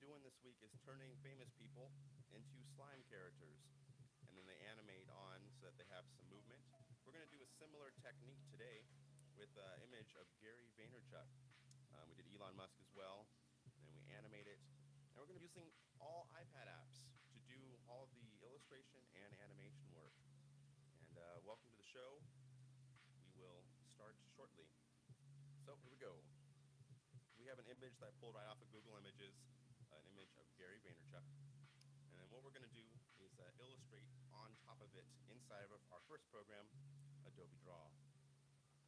doing this week is turning famous people into slime characters, and then they animate on so that they have some movement. We're going to do a similar technique today with an image of Gary Vaynerchuk. We did Elon Musk as well, and then we animate it. And we're going to be using all iPad apps to do all the illustration and animation work. And welcome to the show. We will start shortly. So here we go. We have an image that I pulled right off of Google Images, an image of Gary Vaynerchuk. And then what we're going to do is illustrate on top of it inside of our first program, Adobe Draw.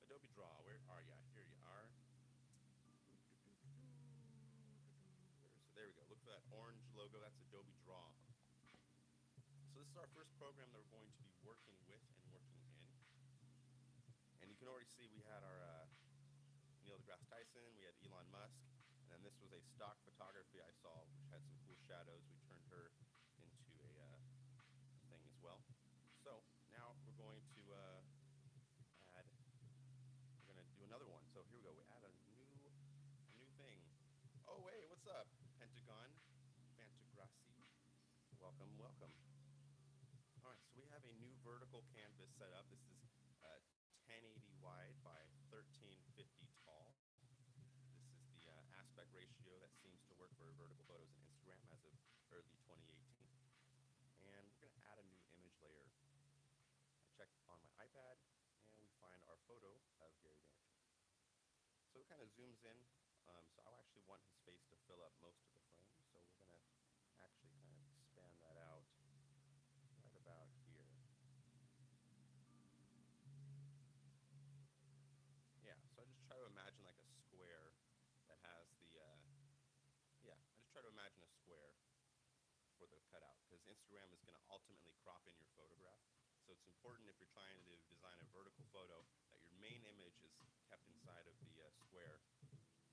Adobe Draw, where are you? Here you are. So there we go. Look for that orange logo. That's Adobe Draw. So this is our first program that we're going to be working with and working in. And you can already see we had our Neil deGrasse Tyson, we had Elon Musk, and then this was a stock photography I saw which had some cool shadows. We turned her into a thing as well. So now we're going to do another one. So here we go. We add a new thing. Oh wait, what's up? Pentagon, Fantagrassi. Welcome, welcome. All right, so we have a new vertical canvas set up. This is 1080 wide by 1350 tall. This is the aspect ratio that seems to work for vertical photos in Instagram as of early 2018. And we're going to add a new image layer. I checked on my iPad, and we find our photo of Gary Vaynerchuk. So it kind of zooms in. So I actually want his face to fill up most of the frame. So we're going to actually kind of expand that out right about here. Yeah, so I just try to imagine like a square that has the, I just try to imagine a square for the cutout, because Instagram is going to ultimately crop in your photograph. So it's important if you're trying to design a vertical photo that your main image is kept inside of the square.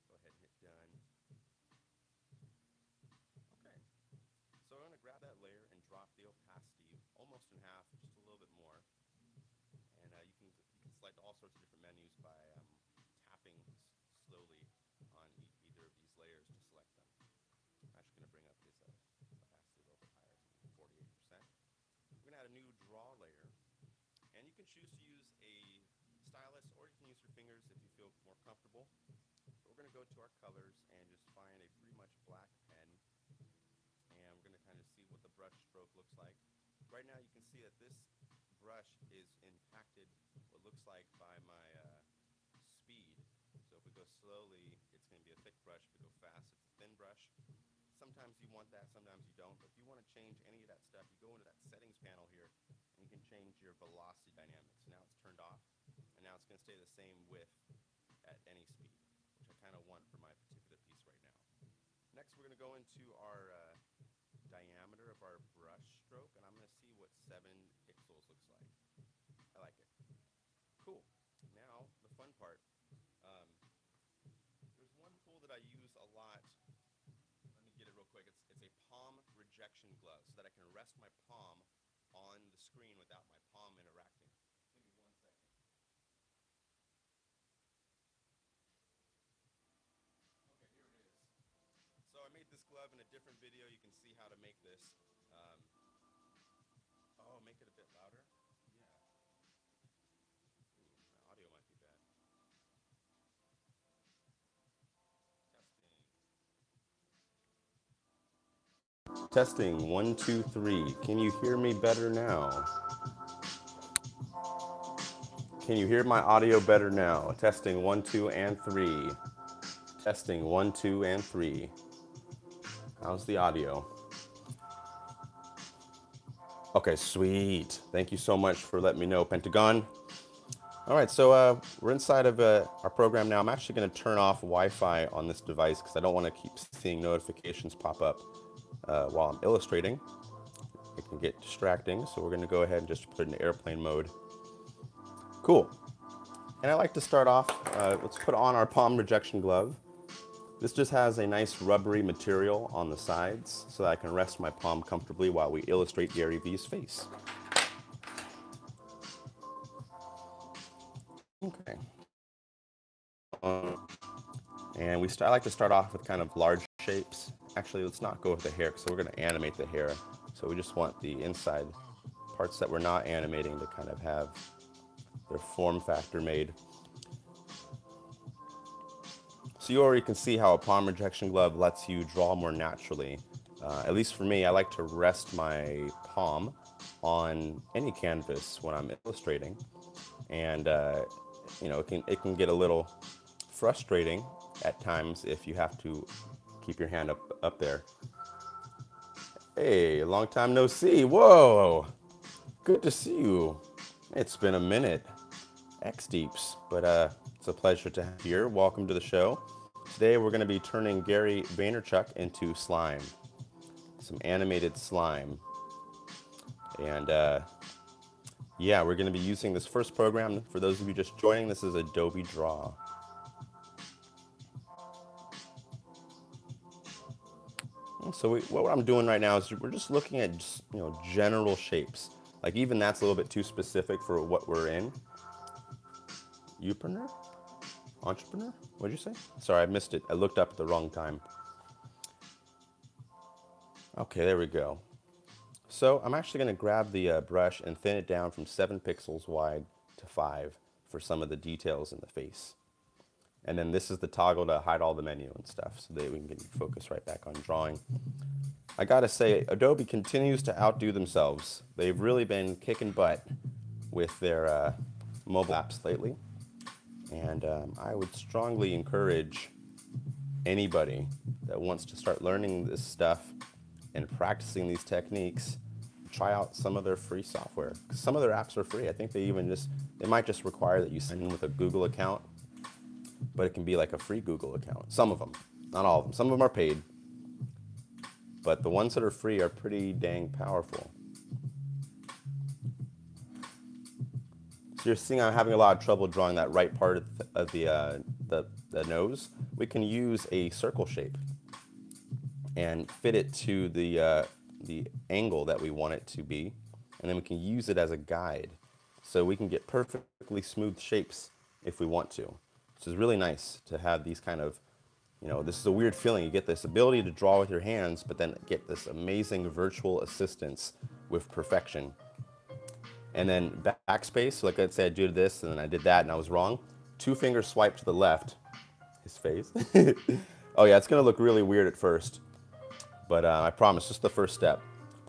Go ahead and hit done. Okay, so I'm going to grab that layer and drop the opacity almost in half, just a little bit more. And you can select all sorts of different menus by tapping slowly on either of these layers to select them. I'm actually going to bring up this opacity a little bit higher, 48%. We're going to add a new draw layer. And you can choose to use a stylus, or you can use your fingers if you feel more comfortable. So we're going to go to our colors and just find a pretty much black pen. And we're going to kind of see what the brush stroke looks like. Right now you can see that this brush is impacted what looks like by my speed. So if we go slowly, it's going to be a thick brush. If we go fast, it's a thin brush. Sometimes you want that, sometimes you don't. But if you want to change any of that stuff, you go into that settings panel here, and you can change your velocity dynamics. Now it's turned off, and now it's going to stay the same width at any speed, which I kind of want for my particular piece right now. Next, we're going to go into our diameter of our brush stroke, and I'm going to see what 7 pixels looks like. I like it. Cool. Now, the fun part. There's one tool that I use a lot. Let me get it real quick. It's a palm rejection glove, so that I can rest my palm on the screen without my palm interacting. Give me 1 second. Okay, here it is. So I made this glove in a different video. You can see how to make this. Make it a bit louder. Yeah. My audio might be bad. Testing. Testing. 1, 2, 3. Can you hear me better now? Can you hear my audio better now? Testing. 1, 2, and 3. Testing. 1, 2, and 3. How's the audio? Okay, sweet. Thank you so much for letting me know, Pentagon. All right, so we're inside of our program now. I'm actually going to turn off Wi-Fi on this device because I don't want to keep seeing notifications pop up while I'm illustrating. It can get distracting, so we're going to go ahead and just put it in airplane mode. Cool. And I like to start off, let's put on our palm rejection glove. This just has a nice rubbery material on the sides so that I can rest my palm comfortably while we illustrate Gary Vee's face. Okay. And I like to start off with kind of large shapes. Actually, let's not go with the hair, because we're going to animate the hair. So we just want the inside parts that we're not animating to kind of have their form factor made. So you already can see how a palm rejection glove lets you draw more naturally. At least for me, I like to rest my palm on any canvas when I'm illustrating. And you know, it can get a little frustrating at times if you have to keep your hand up there. Hey, long time no see. Whoa, good to see you. It's been a minute, X-Deeps, but it's a pleasure to have you here. Welcome to the show. Today we're going to be turning Gary Vaynerchuk into slime, some animated slime. And yeah, we're going to be using this first program. For those of you just joining, this is Adobe Draw. So what I'm doing right now is we're just looking at just, you know, general shapes. Like even that's a little bit too specific for what we're in. Youpreneur? Entrepreneur? What did you say? Sorry, I missed it. I looked up at the wrong time. Okay, there we go. So I'm actually going to grab the brush and thin it down from 7 pixels wide to 5 for some of the details in the face. And then this is the toggle to hide all the menu and stuff, so that we can get focus right back on drawing. I gotta say, Adobe continues to outdo themselves. They've really been kicking butt with their mobile apps lately. And I would strongly encourage anybody that wants to start learning this stuff and practicing these techniques, try out some of their free software. 'Cause some of their apps are free. I think they might just require that you sign in with a Google account, but it can be like a free Google account. Some of them, not all of them. Some of them are paid, but the ones that are free are pretty dang powerful. So you're seeing I'm having a lot of trouble drawing that right part of the nose. We can use a circle shape and fit it to the angle that we want it to be, and then we can use it as a guide. So we can get perfectly smooth shapes if we want to. So it's really nice to have these kind of, you know, this is a weird feeling. You get this ability to draw with your hands, but then get this amazing virtual assistance with perfection. And then backspace, so like I'd say I did this and then I did that and I was wrong. 2-finger swipe to the left, his face. Oh yeah, it's gonna look really weird at first, but I promise, just the first step.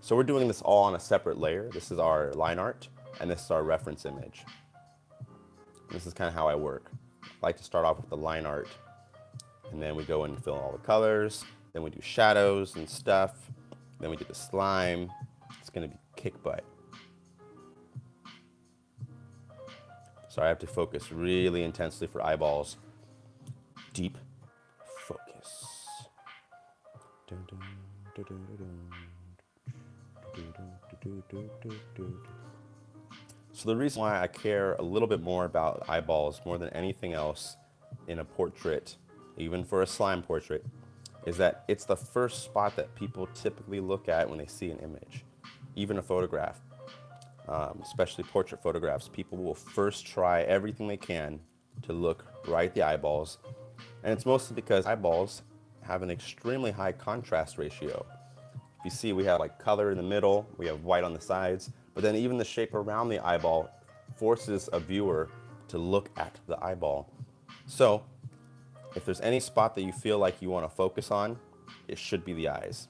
So we're doing this all on a separate layer. This is our line art, and this is our reference image. This is kind of how I work. I like to start off with the line art, and then we go and fill in all the colors, then we do shadows and stuff, then we do the slime. It's gonna be kick butt. So I have to focus really intensely for eyeballs. Deep focus. So the reason why I care a little bit more about eyeballs more than anything else in a portrait, even for a slime portrait, is that it's the first spot that people typically look at when they see an image, even a photograph. Especially portrait photographs, people will first try everything they can to look right at the eyeballs. And it's mostly because eyeballs have an extremely high contrast ratio. If you see, we have like color in the middle, we have white on the sides, but then even the shape around the eyeball forces a viewer to look at the eyeball. So if there's any spot that you feel like you want to focus on, it should be the eyes.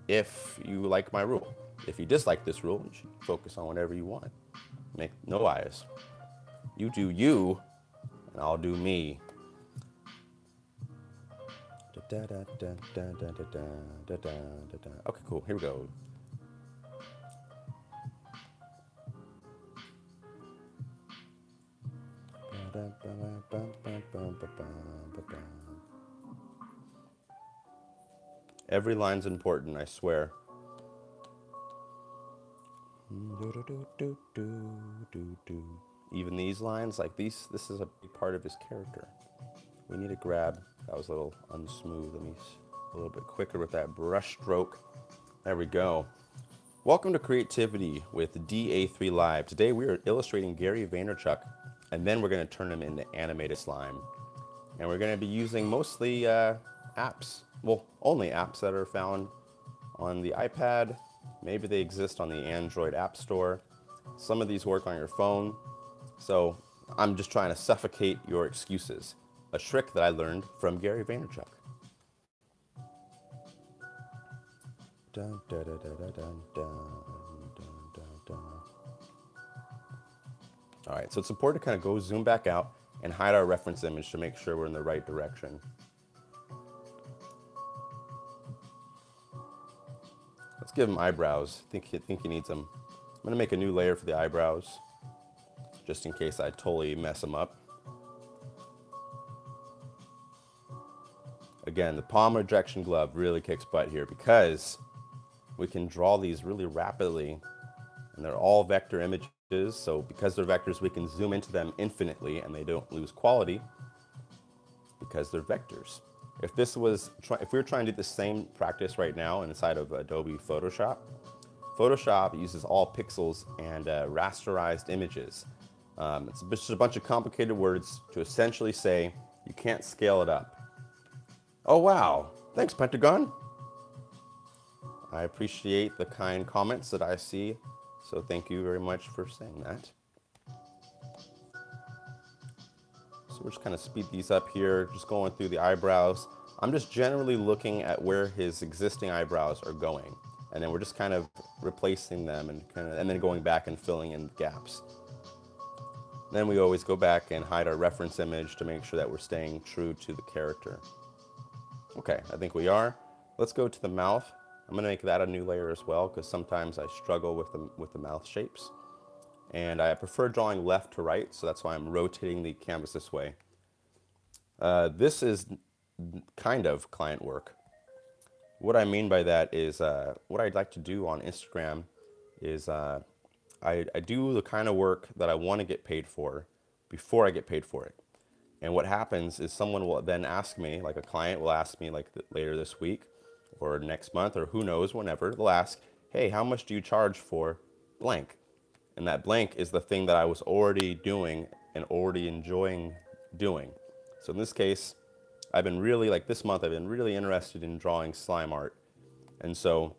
If you like my rule. If you dislike this rule, you should focus on whatever you want. Make no eyes. You do you, and I'll do me. Okay, cool. Here we go. Every line's important, I swear. Even these lines, like this is a big part of his character. We need to grab, that was a little unsmooth. Let me a little bit quicker with that brush stroke. There we go. Welcome to Creativity with DA3 Live. Today we are illustrating Gary Vaynerchuk, and then we're going to turn him into animated slime. And we're going to be using mostly apps, well, only apps that are found on the iPad. Maybe they exist on the Android App Store. Some of these work on your phone. So I'm just trying to suffocate your excuses. A trick that I learned from Gary Vaynerchuk. Dun, dun, dun, dun, dun, dun, dun, dun, dun. All right, so it's important to kind of go zoom back out and hide our reference image to make sure we're in the right direction. Let's give him eyebrows. I think he needs them. I'm gonna make a new layer for the eyebrows, just in case I totally mess them up. Again, the palm ejection glove really kicks butt here because we can draw these really rapidly, and they're all vector images. So because they're vectors, we can zoom into them infinitely and they don't lose quality because they're vectors. If we were trying to do the same practice right now inside of Adobe Photoshop, Photoshop uses all pixels and rasterized images. It's just a bunch of complicated words to essentially say you can't scale it up. Oh wow, thanks Pentagon. I appreciate the kind comments that I see, so thank you very much for saying that. So we're just kind of speed these up here, just going through the eyebrows. I'm just generally looking at where his existing eyebrows are going, and then we're just kind of replacing them and then going back and filling in gaps. Then we always go back and hide our reference image to make sure that we're staying true to the character. Okay, I think we are. Let's go to the mouth. I'm gonna make that a new layer as well because sometimes I struggle with the mouth shapes. And I prefer drawing left to right, so that's why I'm rotating the canvas this way. This is kind of client work. What I mean by that is what I'd like to do on Instagram is I do the kind of work that I want to get paid for before I get paid for it. And what happens is someone will then ask me, like a client will ask me like later this week or next month or who knows, whenever, they'll ask, hey, how much do you charge for blank? And that blank is the thing that I was already doing and already enjoying doing. So in this case, I've been really, like this month, I've been really interested in drawing slime art. And so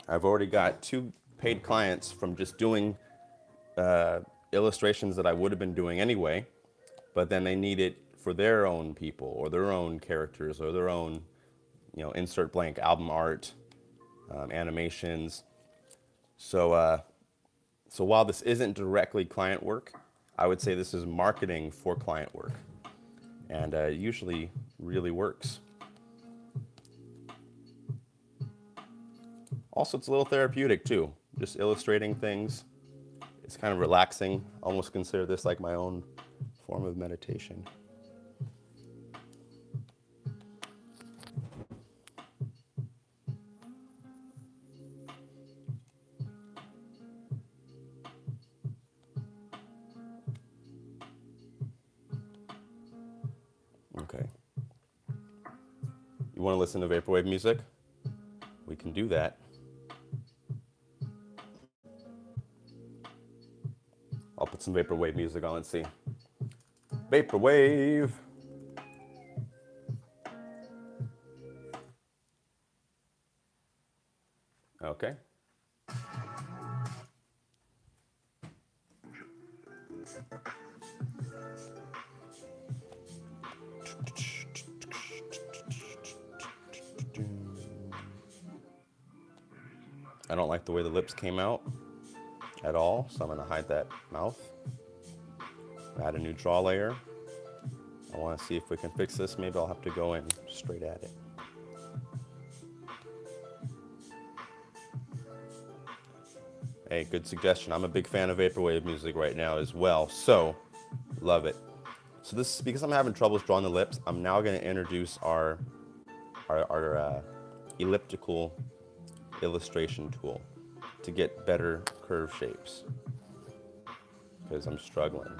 I've already got 2 paid clients from just doing illustrations that I would have been doing anyway, but then they need it for their own people or their own characters or their own, you know, insert blank album art, animations. So while this isn't directly client work, I would say this is marketing for client work, and usually really works. Also, it's a little therapeutic too, just illustrating things. It's kind of relaxing. Almost consider this like my own form of meditation. Okay. You want to listen to vaporwave music? We can do that. I'll put some vaporwave music on. Let's see. Vaporwave. Okay. I don't like the way the lips came out at all, so I'm going to hide that mouth. Add a new draw layer. I want to see if we can fix this. Maybe I'll have to go in straight at it. Hey, good suggestion. I'm a big fan of vaporwave music right now as well, so love it. So this is because I'm having troubles drawing the lips. I'm now going to introduce our elliptical illustration tool to get better curve shapes because I'm struggling.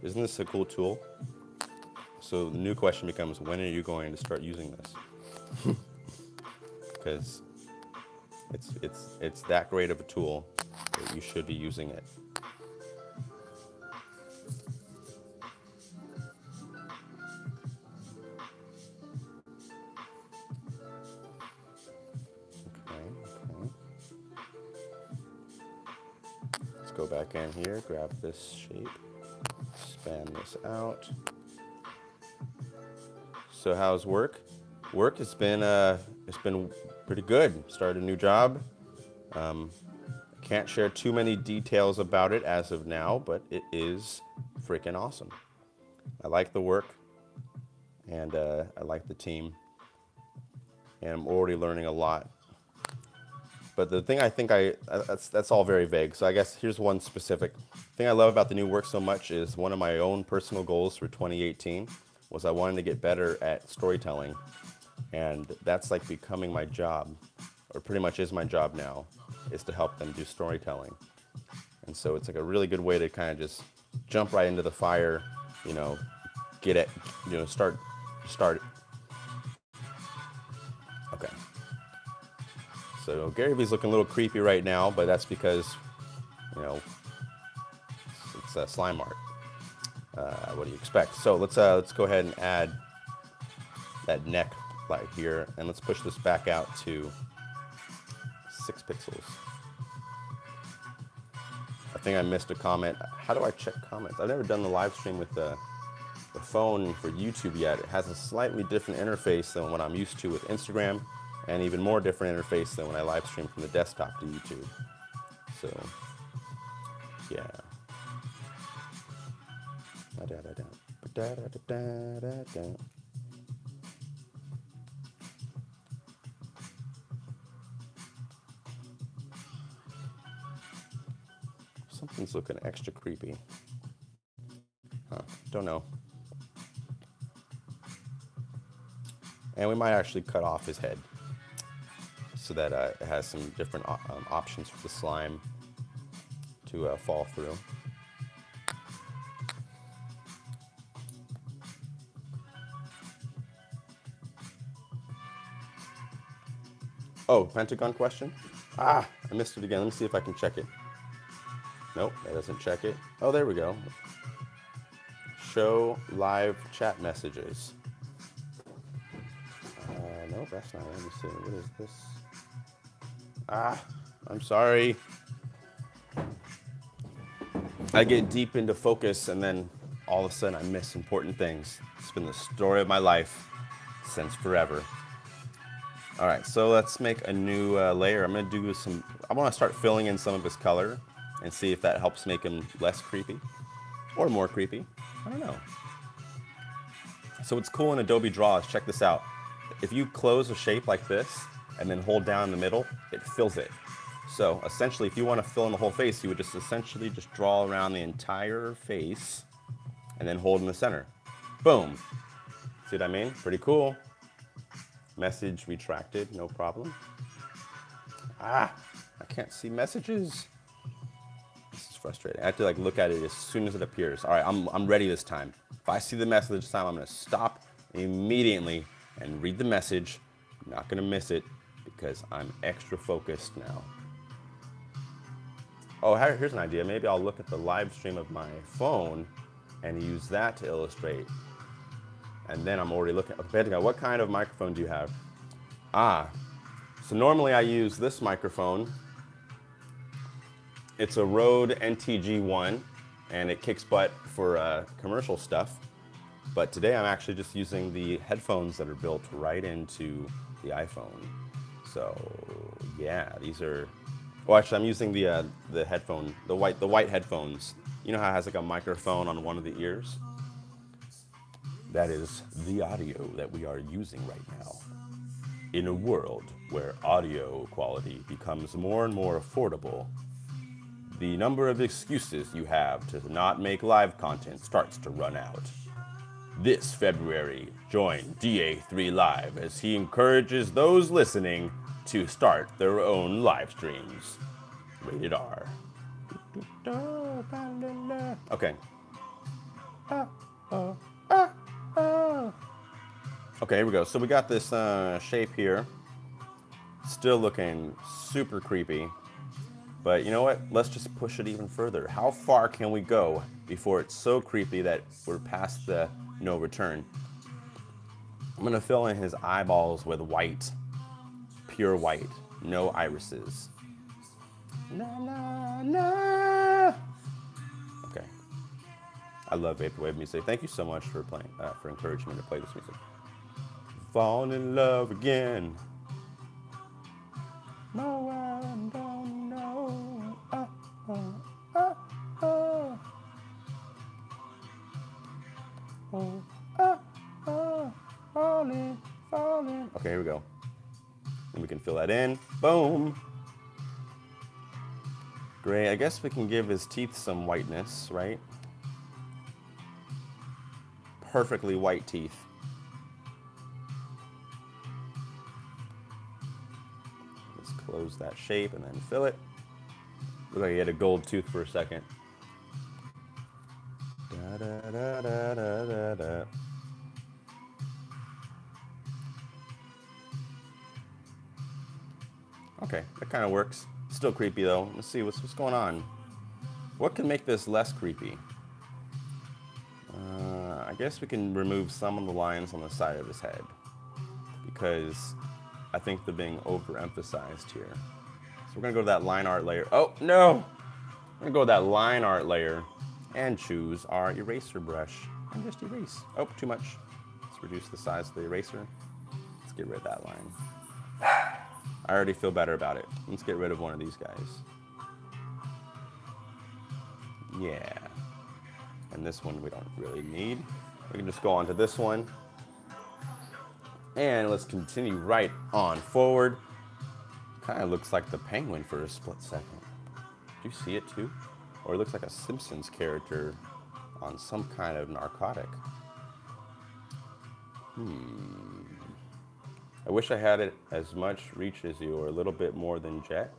Isn't this a cool tool? So the new question becomes, when are you going to start using this? Because It's that great of a tool that you should be using it. Okay, okay. Let's go back in here, grab this shape, span this out. So how's work? Work has been it's been pretty good. Started a new job. Can't share too many details about it as of now, but it is freaking awesome. I like the work, and I like the team, and I'm already learning a lot. But the thing I think that's all very vague. So I guess here's one specific thing I love about the new work so much is one of my own personal goals for 2018 was I wanted to get better at storytelling, and that's like becoming my job, or pretty much is my job now, is to help them do storytelling. And so it's like a really good way to kind of just jump right into the fire, you know, get it, you know, start. Okay. So Gary Vee's looking a little creepy right now, but that's because, you know, it's slime art. What do you expect? So let's go ahead and add that neck light here, and let's push this back out to 6 pixels. I think I missed a comment. How do I check comments? I've never done the live stream with the phone for YouTube yet. It has a slightly different interface than what I'm used to with Instagram, and even more different interface than when I live stream from the desktop to YouTube. So, yeah. Something's looking extra creepy. Huh, don't know. And we might actually cut off his head so that it has some different options for the slime to fall through. Oh, Pentagon question? Ah, I missed it again. Let me see if I can check it. Nope, that doesn't check it. Oh, there we go. Show live chat messages. Nope, that's not it. Let me see. What is this? Ah, I'm sorry. I get deep into focus and then all of a sudden I miss important things. It's been the story of my life since forever. All right, so let's make a new layer. I'm gonna do some, I wanna start filling in some of his color and see if that helps make him less creepy or more creepy. I don't know. So what's cool in Adobe Draw is, check this out. If you close a shape like this and then hold down in the middle, it fills it. So essentially, if you want to fill in the whole face, you would just essentially just draw around the entire face and then hold in the center. Boom. See what I mean? Pretty cool. Message retracted, no problem. Ah, I can't see messages. This is frustrating. I have to like look at it as soon as it appears. All right, I'm ready this time. If I see the message this time, I'm gonna stop immediately and read the message. I'm not gonna miss it because I'm extra focused now. Oh, here's an idea. Maybe I'll look at the live stream of my phone and use that to illustrate. And then I'm already looking, depending on what kind of microphone do you have? Ah, so normally I use this microphone. It's a Rode NTG1, and it kicks butt for commercial stuff. But today I'm actually just using the headphones that are built right into the iPhone. So yeah, these are, well actually I'm using the headphone, the white headphones. You know how it has like a microphone on one of the ears? That is the audio that we are using right now. In a world where audio quality becomes more and more affordable, the number of excuses you have to not make live content starts to run out. This February, join DA3 Live as he encourages those listening to start their own live streams. Rated R. Okay. Okay, here we go. So we got this shape here. Still looking super creepy. But you know what? Let's just push it even further. How far can we go before it's so creepy that we're past the no return? I'm gonna fill in his eyeballs with white, pure white, no irises. Na, na, na. Okay. I love vaporwave music. Thank you so much for playing, for encouraging me to play this music. Falling in love again. No one don't know. Falling, falling. Okay, here we go. And we can fill that in. Boom. Great. I guess we can give his teeth some whiteness, right? Perfectly white teeth. Let's close that shape and then fill it. Look like he had a gold tooth for a second. Da, da, da, da, da, da, da. Okay, that kind of works. Still creepy though. Let's see what's going on. What can make this less creepy? I guess we can remove some of the lines on the side of his head because I think they're being overemphasized here. So we're gonna go to that line art layer. Oh no! We're gonna go to that line art layer and choose our eraser brush and just erase. Oh, too much. Let's reduce the size of the eraser. Let's get rid of that line. I already feel better about it. Let's get rid of one of these guys. Yeah. And this one we don't really need. We can just go on to this one. And let's continue right on forward. Kind of looks like the penguin for a split second. Do you see it too? Or it looks like a Simpsons character on some kind of narcotic. I wish I had it as much reach as you, or a little bit more than Jet.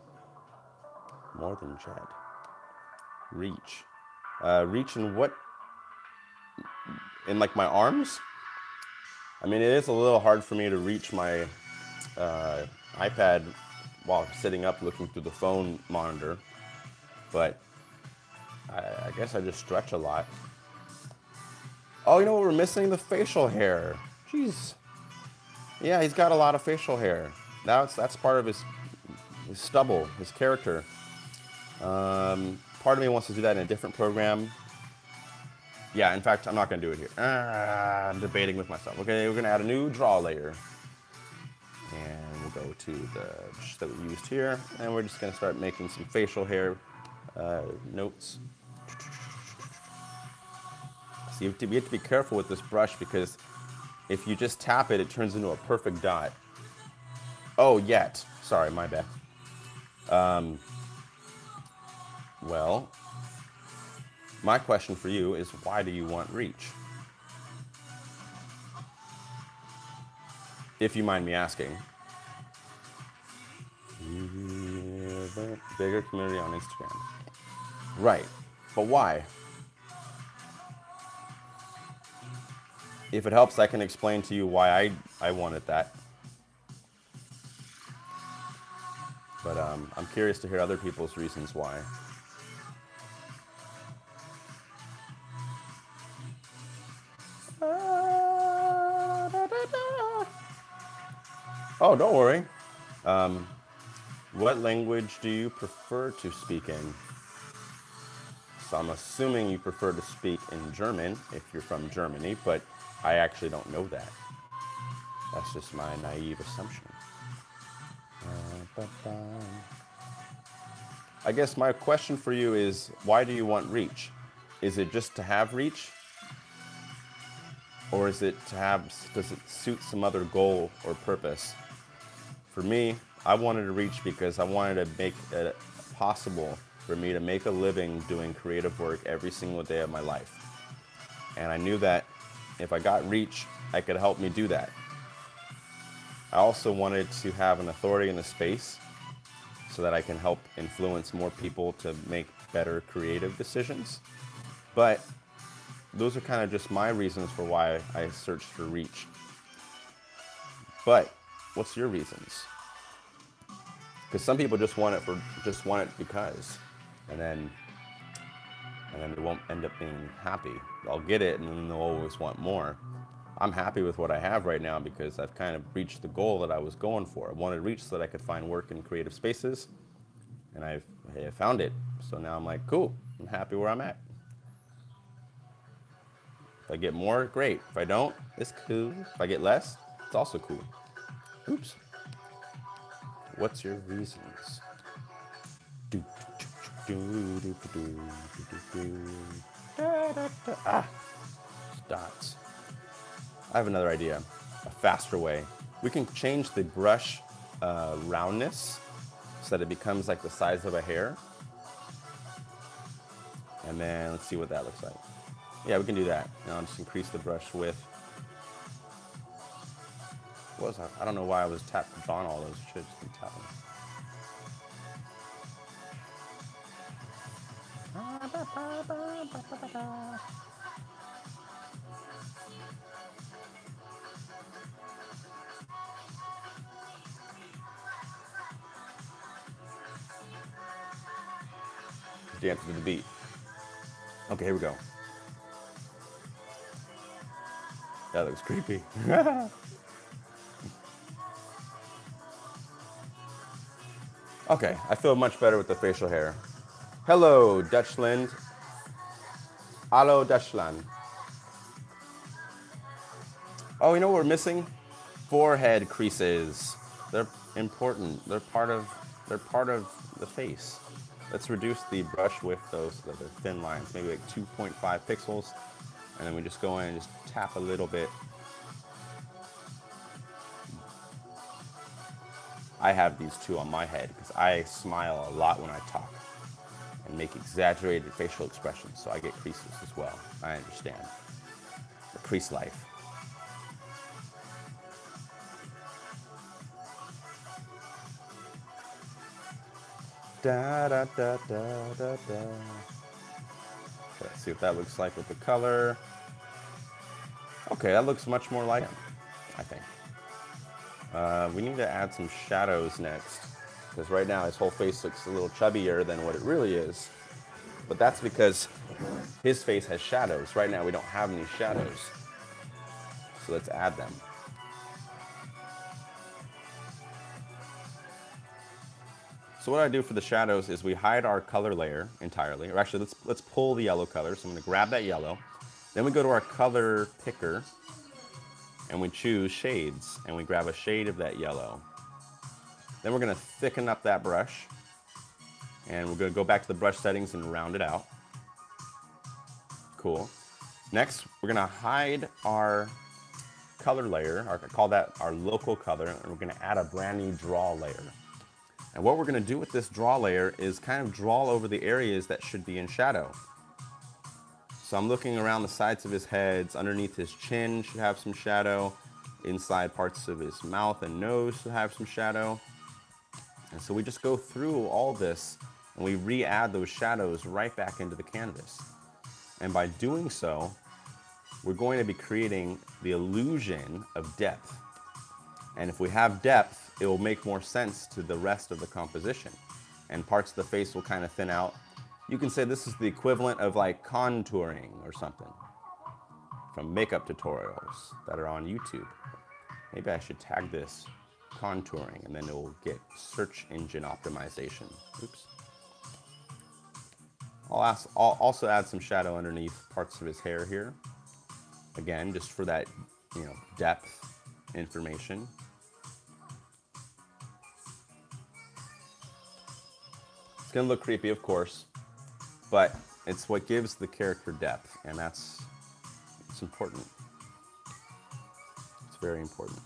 More than Jet. Reach. Reach in what? In like my arms? I mean, it is a little hard for me to reach my iPad while sitting up looking through the phone monitor. But I guess I just stretch a lot. Oh, you know what we're missing? The facial hair. Jeez. Yeah, he's got a lot of facial hair. That's part of his stubble, his character. Part of me wants to do that in a different program. Yeah, in fact, I'm not going to do it here. I'm debating with myself. Okay, we're going to add a new draw layer. And we'll go to the brush that we used here. And we're just going to start making some facial hair notes. So we have to be careful with this brush because if you just tap it, it turns into a perfect dot. Oh, yet. Sorry, my bad. Well, my question for you is, why do you want reach? If you mind me asking. Bigger community on Instagram. Right, but why? If it helps, I can explain to you why I wanted that. But I'm curious to hear other people's reasons why. Oh, don't worry. What language do you prefer to speak in? So I'm assuming you prefer to speak in German if you're from Germany, but I actually don't know that. That's just my naive assumption. I guess my question for you is, why do you want reach? Is it just to have reach? Or is it to have, does it suit some other goal or purpose? For me, I wanted to reach because I wanted to make it possible for me to make a living doing creative work every single day of my life. And I knew that if I got reach, I could help me do that. I also wanted to have an authority in the space so that I can help influence more people to make better creative decisions. But those are kind of just my reasons for why I searched for reach. But what's your reasons? Because some people just want it because, and then they won't end up being happy. They'll get it and then they'll always want more. I'm happy with what I have right now because I've kind of reached the goal that I was going for. I wanted to reach so that I could find work in creative spaces, and I found it. So now I'm like, cool, I'm happy where I'm at. If I get more, great. If I don't, it's cool. If I get less, it's also cool. Oops. What's your reasons? Ah, dots. I have another idea, a faster way. We can change the brush roundness so that it becomes like the size of a hair. And then let's see what that looks like. Yeah, we can do that. Now I'll just increase the brush width. What was that? I don't know why I was tapping on all those. Should just be tapping. Dance to the beat. Okay, here we go. That looks creepy. Okay, I feel much better with the facial hair. Hello, Dutchland. Hallo, Dutchland. Oh, you know what we're missing? Forehead creases. They're important. They're part of the face. Let's reduce the brush width, those the thin lines, maybe like 2.5 pixels, and then we just go in and just tap a little bit. I have these two on my head because I smile a lot when I talk and make exaggerated facial expressions, so I get creases as well. I understand. The crease life. Da, da, da, da, da, da. Let's see what that looks like with the color. Okay, that looks much more like him, I think. We need to add some shadows next, because right now his whole face looks a little chubbier than what it really is. But that's because his face has shadows. Right now we don't have any shadows. So let's add them. So what I do for the shadows is we hide our color layer entirely. Or actually, let's pull the yellow color. So I'm going to grab that yellow. Then we go to our color picker, and we choose shades, and we grab a shade of that yellow. Then we're going to thicken up that brush, and we're going to go back to the brush settings and round it out. Cool. Next, we're going to hide our color layer, or call that our local color, and we're going to add a brand new draw layer. And what we're going to do with this draw layer is kind of draw over the areas that should be in shadow. So I'm looking around the sides of his head, underneath his chin should have some shadow, inside parts of his mouth and nose should have some shadow. And so we just go through all this and we re-add those shadows right back into the canvas. And by doing so, we're going to be creating the illusion of depth. And if we have depth, it will make more sense to the rest of the composition. And parts of the face will kind of thin out. You can say this is the equivalent of like contouring or something from makeup tutorials that are on YouTube. Maybe I should tag this contouring and then it will get search engine optimization. Oops. I'll also add some shadow underneath parts of his hair here. Again, just for that, depth information. It's gonna look creepy, of course, but it's what gives the character depth, and it's important. It's very important.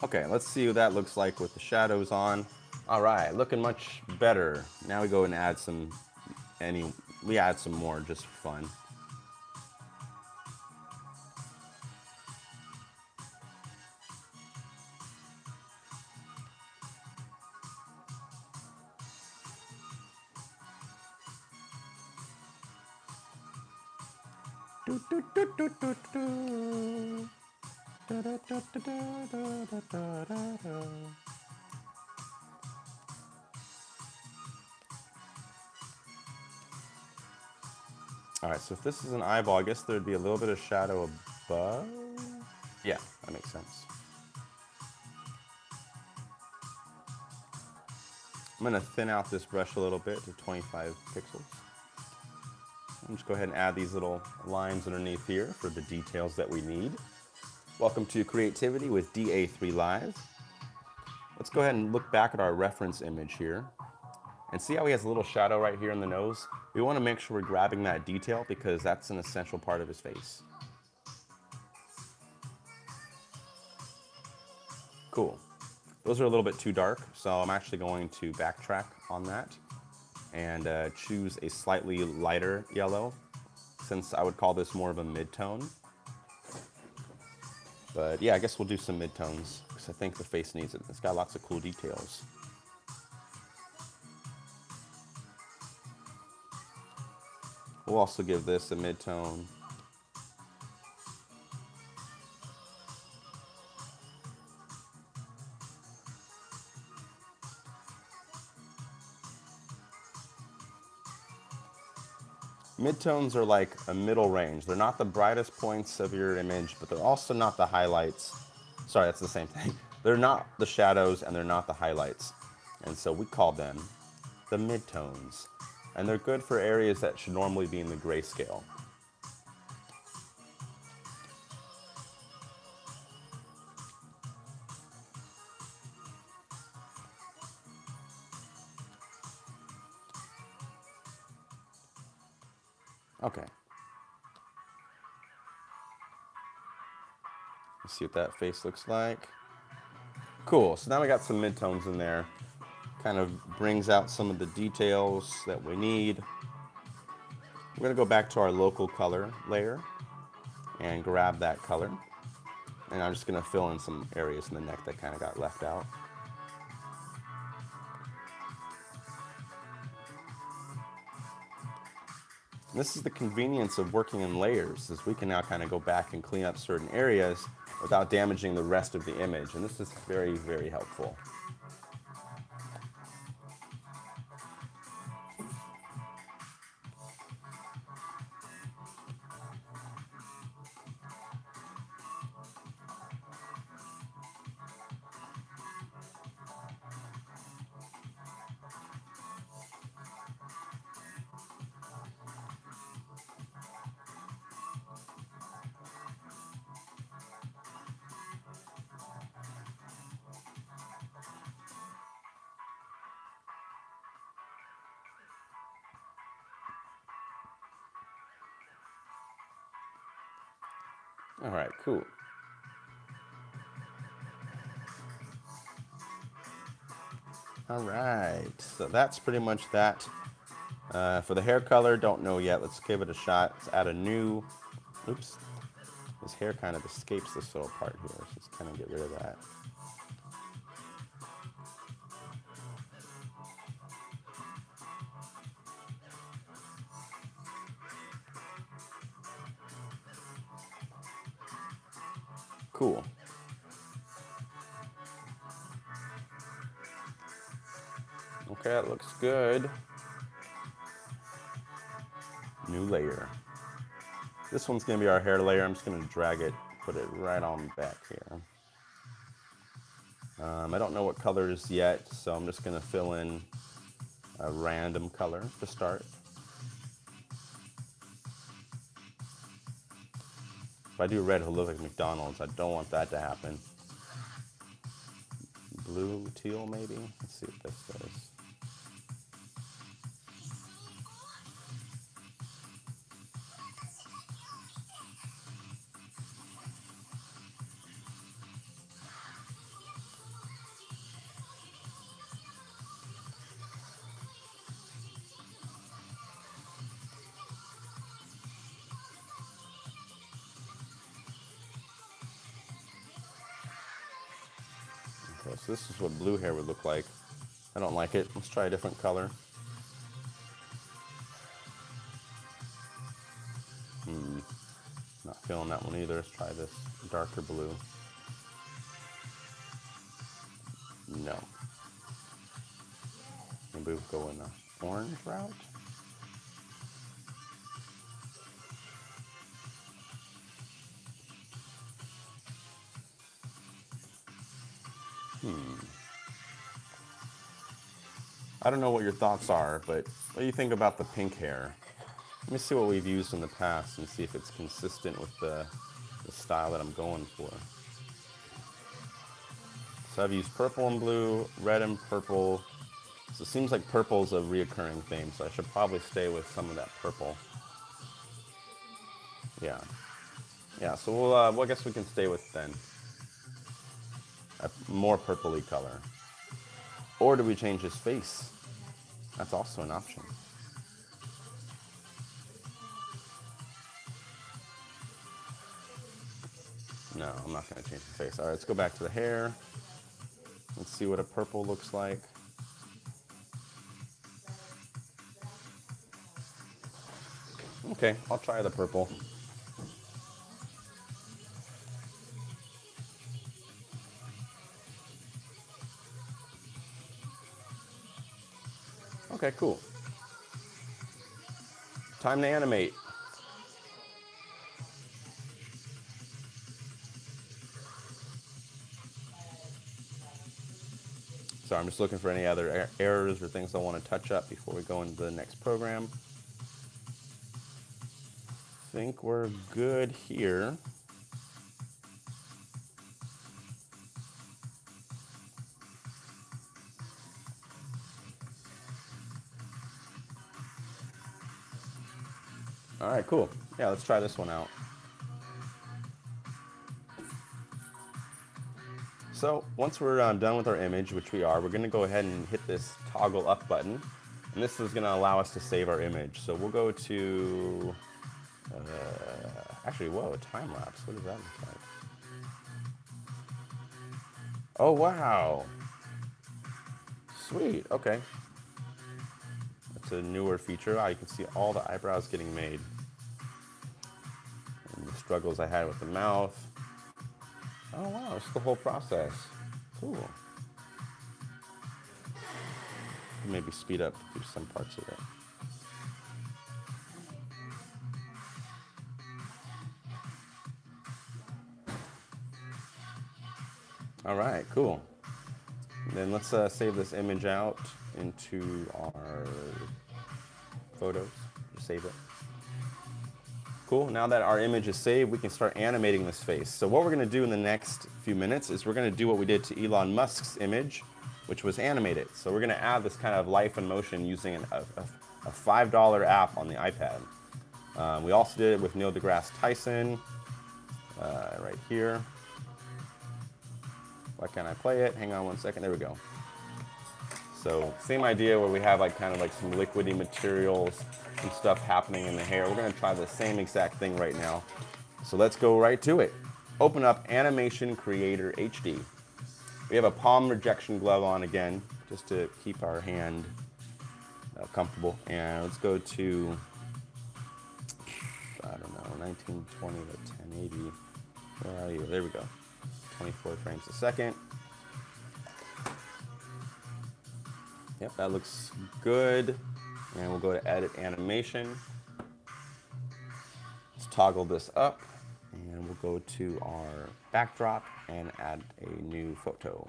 Okay, let's see what that looks like with the shadows on. All right, looking much better. Now we go and add some more just for fun. All right, so if this is an eyeball, I guess there'd be a little bit of shadow above. Yeah, that makes sense. I'm going to thin out this brush a little bit to 25 pixels. And just go ahead and add these little lines underneath here for the details that we need. Welcome to Creativity with DA3 Live. Let's go ahead and look back at our reference image here. And see how he has a little shadow right here in the nose? We want to make sure we're grabbing that detail because that's an essential part of his face. Cool. Those are a little bit too dark, so I'm actually going to backtrack on that and choose a slightly lighter yellow, since I would call this more of a mid-tone. But yeah, I guess we'll do some mid-tones because I think the face needs it. It's got lots of cool details. We'll also give this a mid-tone. Midtones are like a middle range. They're not the brightest points of your image, but they're also not the highlights. Sorry, that's the same thing. They're not the shadows and they're not the highlights. And so we call them the midtones. And they're good for areas that should normally be in the grayscale. Okay. Let's see what that face looks like. Cool, so now we got some midtones in there. Kind of brings out some of the details that we need. We're gonna go back to our local color layer and grab that color. And I'm just gonna fill in some areas in the neck that kind of got left out. And this is the convenience of working in layers, is we can now kind of go back and clean up certain areas without damaging the rest of the image. And this is very, very helpful. All right, cool. All right, so that's pretty much that. For the hair color, don't know yet. Let's give it a shot. Let's add a new, oops, his hair kind of escapes this little part here, so let's kind of get rid of that. Cool. Okay, that looks good. New layer. This one's gonna be our hair layer. I'm just gonna drag it, put it right on back here. I don't know what colors yet, so I'm just gonna fill in a random color to start. If I do red, he'll look like McDonald's. I don't want that to happen. Blue, teal, maybe? Let's see what this does. Okay, so this is what blue hair would look like. I don't like it. Let's try a different color. feeling that one either. Let's try this darker blue. No. Maybe we'll go in the orange route. I don't know what your thoughts are, but what do you think about the pink hair? Let me see what we've used in the past and see if it's consistent with the style that I'm going for. So I've used purple and blue, red and purple. So it seems like purple is a reoccurring theme, so I should probably stay with some of that purple. Yeah. Yeah, so well, I guess we can stay with then a more purpley color. Or do we change his face? That's also an option. No, I'm not going to change the face. All right, let's go back to the hair. Let's see what a purple looks like. Okay, I'll try the purple. Okay, cool. Time to animate. So I'm just looking for any other errors or things I want to touch up before we go into the next program. I think we're good here. All right, cool. Yeah, let's try this one out. So once we're done with our image, which we are, we're going to go ahead and hit this toggle up button. And this is going to allow us to save our image. So we'll go to, actually, whoa, a time lapse. What does that look like? Oh, wow. Sweet, okay. That's a newer feature. You can see all the eyebrows getting made. And the struggles I had with the mouth. Oh wow, it's the whole process. Cool. Maybe speed up through some parts of it. All right, cool. Then let's save this image out into our photos. Just save it. Cool, now that our image is saved, we can start animating this face. So what we're gonna do in the next few minutes is we're gonna do what we did to Elon Musk's image, which was animate it. So we're gonna add this kind of life and motion using a $5 app on the iPad. We also did it with Neil deGrasse Tyson, right here. Why can't I play it? Hang on one second, there we go. So same idea where we have like kind of like some liquidy materials, some stuff happening in the hair. We're gonna try the same exact thing right now. So let's go right to it. Open up Animation Creator HD. We have a palm rejection glove on again, just to keep our hand comfortable. And let's go to, I don't know, 1920 to 1080. Where are you? There we go. 24 frames a second. Yep, that looks good. And we'll go to Edit Animation. Let's toggle this up. And we'll go to our backdrop and add a new photo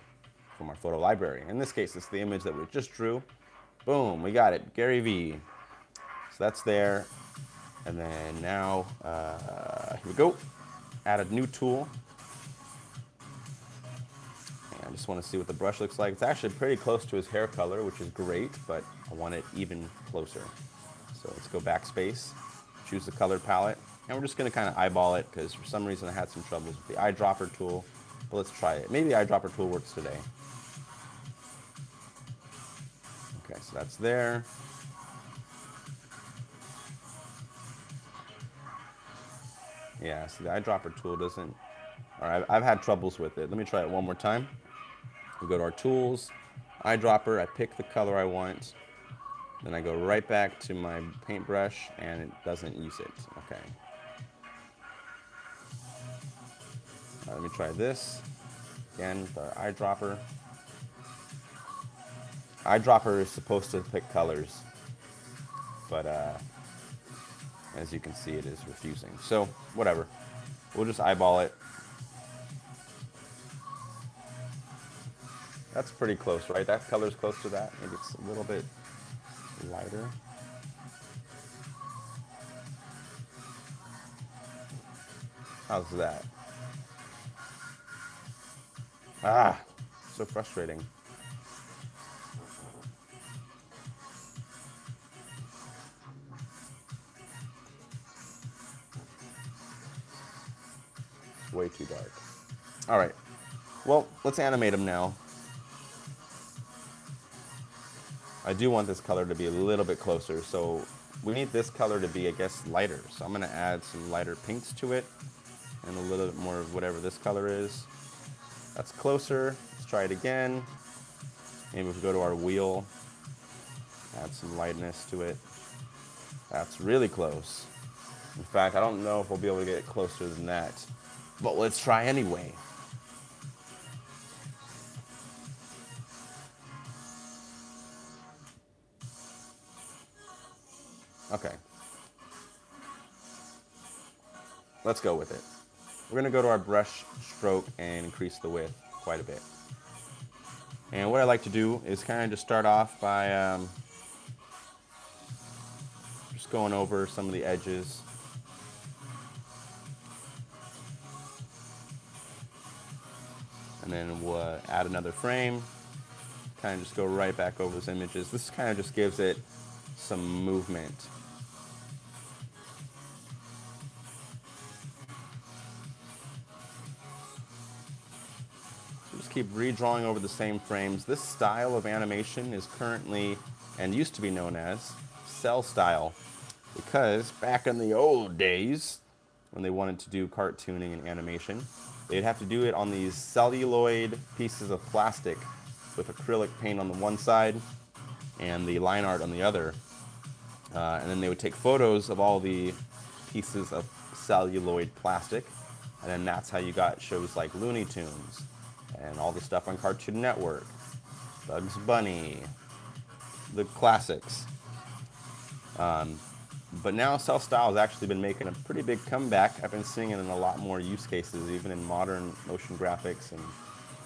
from our photo library. In this case, it's the image that we just drew. Boom, we got it, Gary Vee. So that's there. And then now, here we go. Add a new tool. I just want to see what the brush looks like. It's actually pretty close to his hair color, which is great, but I want it even closer. So let's go backspace, choose the color palette, and we're just going to kind of eyeball it because for some reason I had some troubles with the eyedropper tool, but let's try it. Maybe the eyedropper tool works today. Okay, so that's there. Yeah, so the eyedropper tool doesn't, all right, I've had troubles with it. Let me try it one more time. We go to our tools, eyedropper, I pick the color I want, then I go right back to my paintbrush and it doesn't use it, okay. Let me try this. Again, with our eyedropper. Eyedropper is supposed to pick colors, but as you can see, it is refusing. So, whatever. We'll just eyeball it. That's pretty close, right? That color's close to that. Maybe it's a little bit lighter. How's that? Ah, so frustrating. It's way too dark. All right. Well, let's animate them now. I do want this color to be a little bit closer, so we need this color to be, I guess, lighter. So I'm going to add some lighter pinks to it and a little bit more of whatever this color is. That's closer. Let's try it again. Maybe if we go to our wheel, add some lightness to it. That's really close. In fact, I don't know if we'll be able to get closer than that, but let's try anyway. Okay. Let's go with it. We're going to go to our brush stroke and increase the width quite a bit. And what I like to do is kind of just start off by just going over some of the edges. And then we'll add another frame. Kind of just go right back over those images. This kind of just gives it some movement. Just keep redrawing over the same frames. This style of animation is currently, and used to be known as, cell style. Because back in the old days, when they wanted to do cartooning and animation, they'd have to do it on these celluloid pieces of plastic with acrylic paint on the one side and the line art on the other. And then they would take photos of all the pieces of celluloid plastic, and then that's how you got shows like Looney Tunes and all the stuff on Cartoon Network, Bugs Bunny, the classics. But now cell style has actually been making a pretty big comeback. I've been seeing it in a lot more use cases, even in modern motion graphics and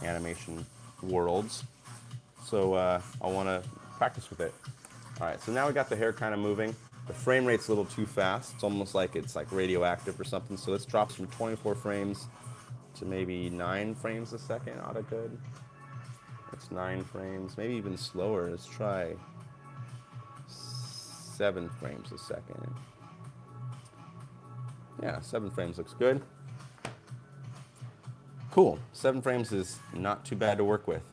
animation worlds. So I want to practice with it. All right, so now we got the hair kind of moving. The frame rate's a little too fast. It's almost like it's like radioactive or something. So let's drop from 24 frames to maybe 9 frames a second. Oughta good. That's 9 frames, maybe even slower. Let's try 7 frames a second. Yeah, 7 frames looks good. Cool, 7 frames is not too bad to work with.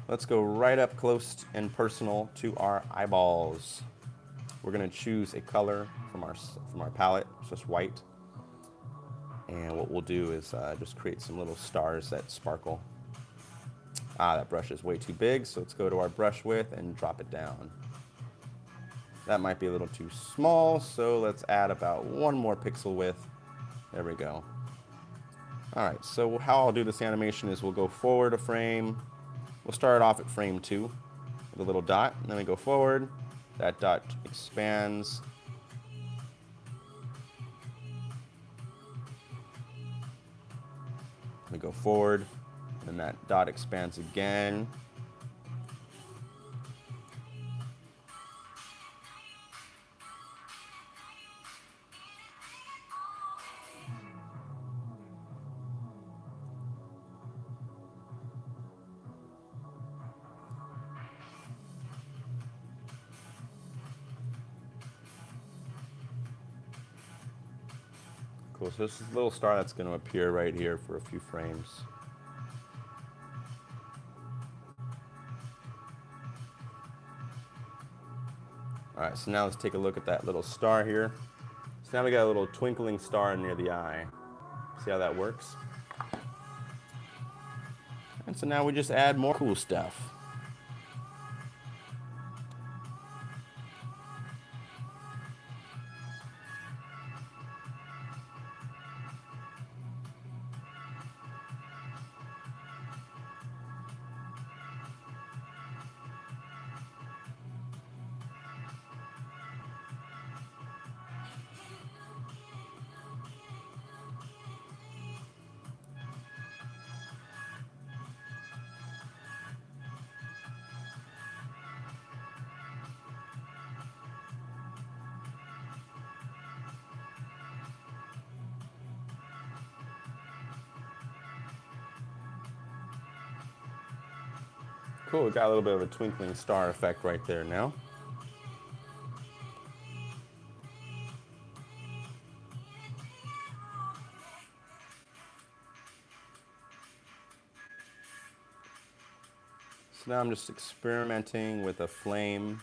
Let's go right up close and personal to our eyeballs. We're gonna choose a color from our palette. It's just white. And what we'll do is just create some little stars that sparkle. That brush is way too big, so let's go to our brush width and drop it down. That might be a little too small, so let's add about 1 more pixel width. There we go. All right, so how I'll do this animation is we'll go forward a frame. We'll start off at frame 2 with a little dot, and then we go forward. That dot expands. We go forward, and that dot expands again. Cool, so this is a little star that's going to appear right here for a few frames. All right, so now let's take a look at that little star here. So now we got a little twinkling star near the eye. See how that works? And so now we just add more cool stuff. Cool, we got a little bit of a twinkling star effect right there now. So now I'm just experimenting with a flame